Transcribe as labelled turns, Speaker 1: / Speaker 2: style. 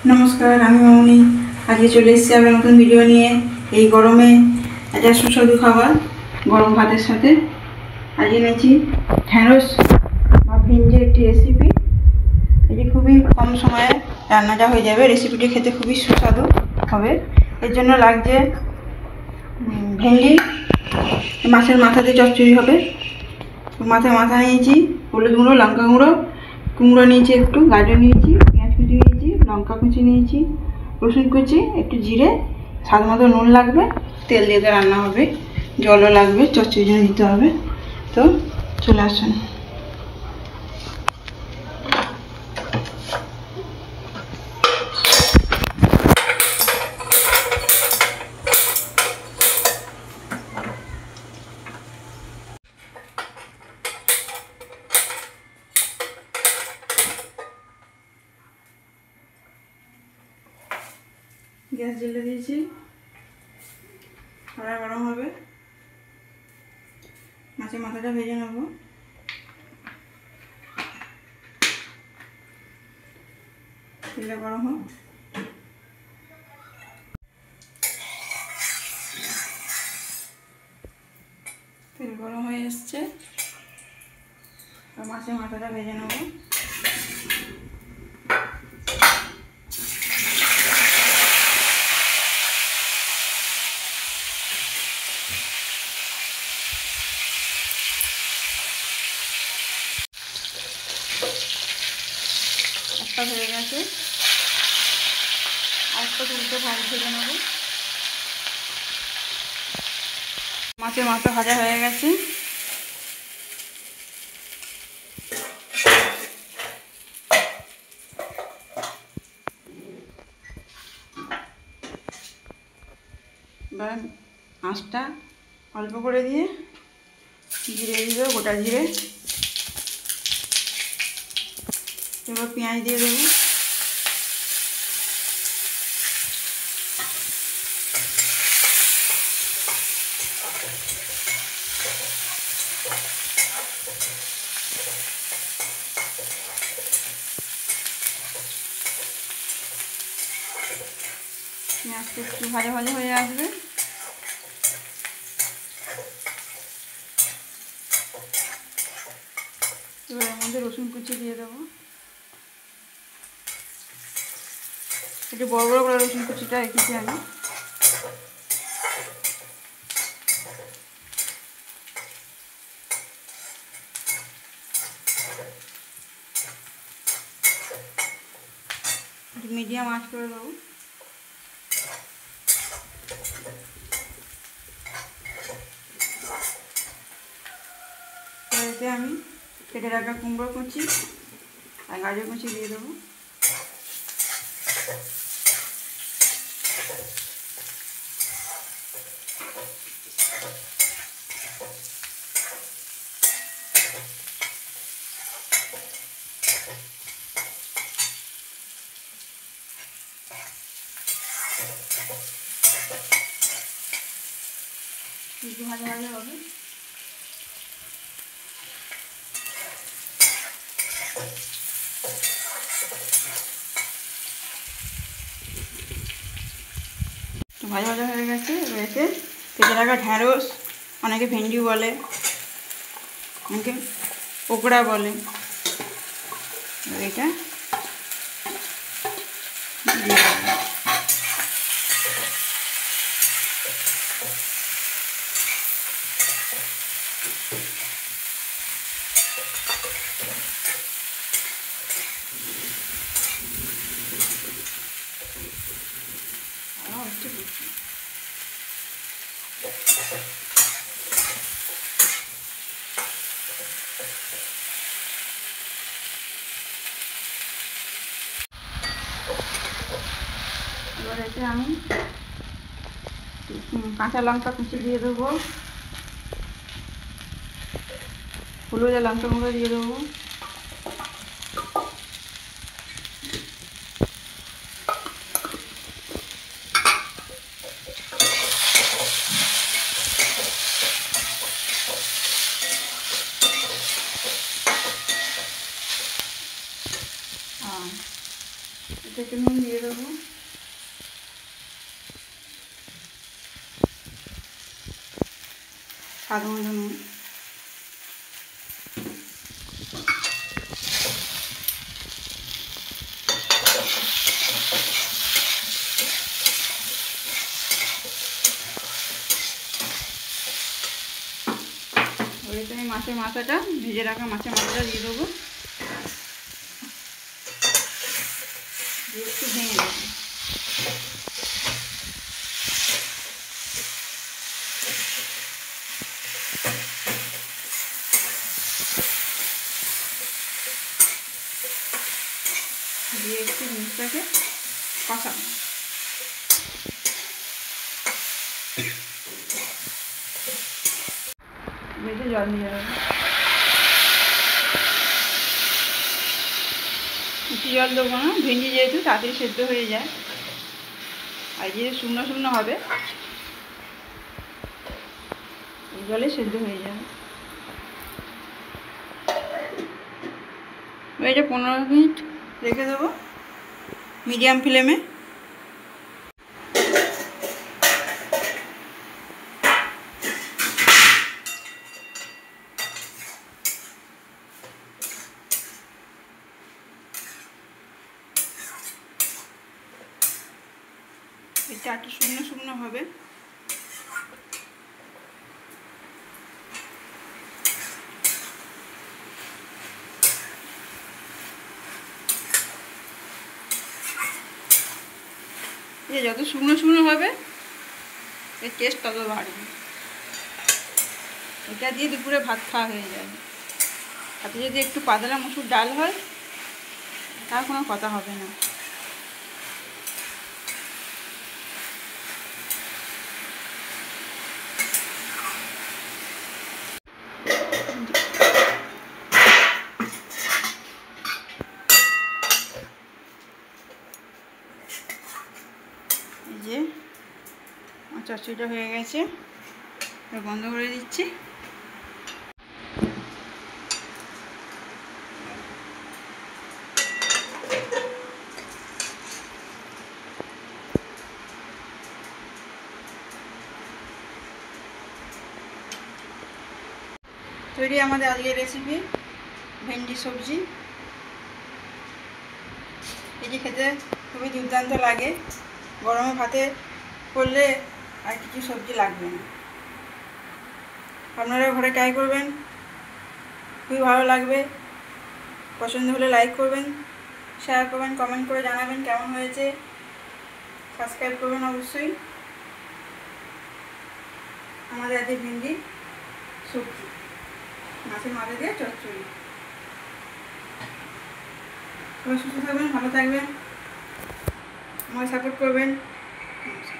Speaker 1: নমস্কার, আমি মামনি। আজকে চলে এসেছি আবার নতুন ভিডিও নিয়ে। এই গরমে একটা সুস্বাদু খাবার গরম ভাতের সাথে আজকে এনেছি ঢ্যাঁড়স বা ভিন্ডির একটি রেসিপি। এটি খুবই কম সময়ে রান্নাটা হয়ে যাবে। রেসিপিটি খেতে খুবই সুস্বাদু হবে। এর জন্য লাগছে ভেন্ডি, মাছের মাথা দিয়ে চচ্চড়ি হবে। মাথা নিয়েছি, হলুদ গুঁড়ো, লঙ্কা গুঁড়ো, কুমড়ো নিয়েছি, একটু গাজর নিয়েছি, পেঁয়াজ কুচি নিয়েছি, লঙ্কা কুচি নিয়েছি, রসুন কুচি, একটু জিরে, স্বাদ মতো নুন লাগবে, তেল দিয়ে রান্না হবে, জলও লাগবে, চচ্চড়ির জন্য দিতে হবে। তো চলে আসুন। গ্যাস জ্বেলে দিয়েছি, কড়াই গরম হবে, মাছের মাথাটা ভেজে নেব। তেলটা গরম হোক। তেল গরম হয়ে এসছে, মাছের মাথাটা ভেজে নেব। একটা হয়ে গেছে, আরেকটা তুলতে ভেজে নেব। মাছের মাথা ভাজা হয়ে গেছে। এবার আঁচটা অল্প করে দিয়ে জিরে দিয়ে দেবো, গোটা জিরে। এবার পেঁয়াজ দিয়ে দেবো। পেঁয়াজটা একটু ভাজা ভাজা হয়ে আসবে। এবার এর মধ্যে রসুন কুচি দিয়ে দেবো। একটু বড় বড় করে রসুন কুচিটা রেখেছি আমি। একটু মিডিয়াম আঁচ করে দেবো। এতে আমি কেটে রাখা কুমড়ো কুচি আর গাজর কুচি দিয়ে দেবো। একটু ভাজা ভাজা হবে। ভাজা ভাজা হয়ে গেছে। এতে কেটে রাখা ঢ্যাঁড়স, অনেকে ভেন্ডি বলে, অনেকে পোকড়া বলে, এটা দিয়ে দেবো। এবার এতে আমি কাঁচা লঙ্কা কুচি দিয়ে দেবো, হলুদ আর লঙ্কা গুঁড়ো দিয়ে দেবো, এতে একটু নুন দিয়ে দেবো, স্বাদ মতো নুন। ওইতে আমি মাছের মাথাটা, ভেজে রাখা মাছের মাথাটা দিয়ে দেবো, দিয়ে একটু ভেঙে দেবো। দিয়ে একটু জিনিসটাকে কষাবো। বেশি জল দিয়ে দেবো, বেশি জল দেবো না, ভেন্ডি যেহেতু তাড়াতাড়ি সেদ্ধ হয়ে যায়, আর যেহেতু শুকনো শুকনো হবে এই জলে সেদ্ধ হয়ে যাবে। এটা 15 মিনিট রেখে দেবো মিডিয়াম ফ্লেমে। এটা একটু শুকনো শুকনো হবে। এই যত শুকনো শুকনো হবে এর টেস্ট তত বাড়বে। এটা দিয়ে দুপুরে ভাত খাওয়া হয়ে যাবে। তাতে যদি একটু পাতলা মসুর ডাল হয় তার কোনো কথা হবে না। এই যে আমার চচ্চড়িটা হয়ে গেছে, বন্ধ করে দিচ্ছি। তৈরি আমাদের আজকের রেসিপি ভেন্ডি সবজি। এটি খেতে খুবই দুর্দান্ত লাগে, গরমে ভাতে করলে আর কিছু সবজি লাগবে না। আপনারা ঘরে ট্রাই করবেন, খুবই ভালো লাগবে। পছন্দ হলে লাইক করবেন, শেয়ার করবেন, কমেন্ট করে জানাবেন কেমন হয়েছে। সাবস্ক্রাইব করবেন অবশ্যই। আমাদের আজকে ভেন্ডি সবজি, মাছের মাথা দিয়ে চচ্চড়ি। সবাই সুস্থ থাকবেন, ভালো থাকবেন, আমাকে সাপোর্ট করবেন। নমস্কার।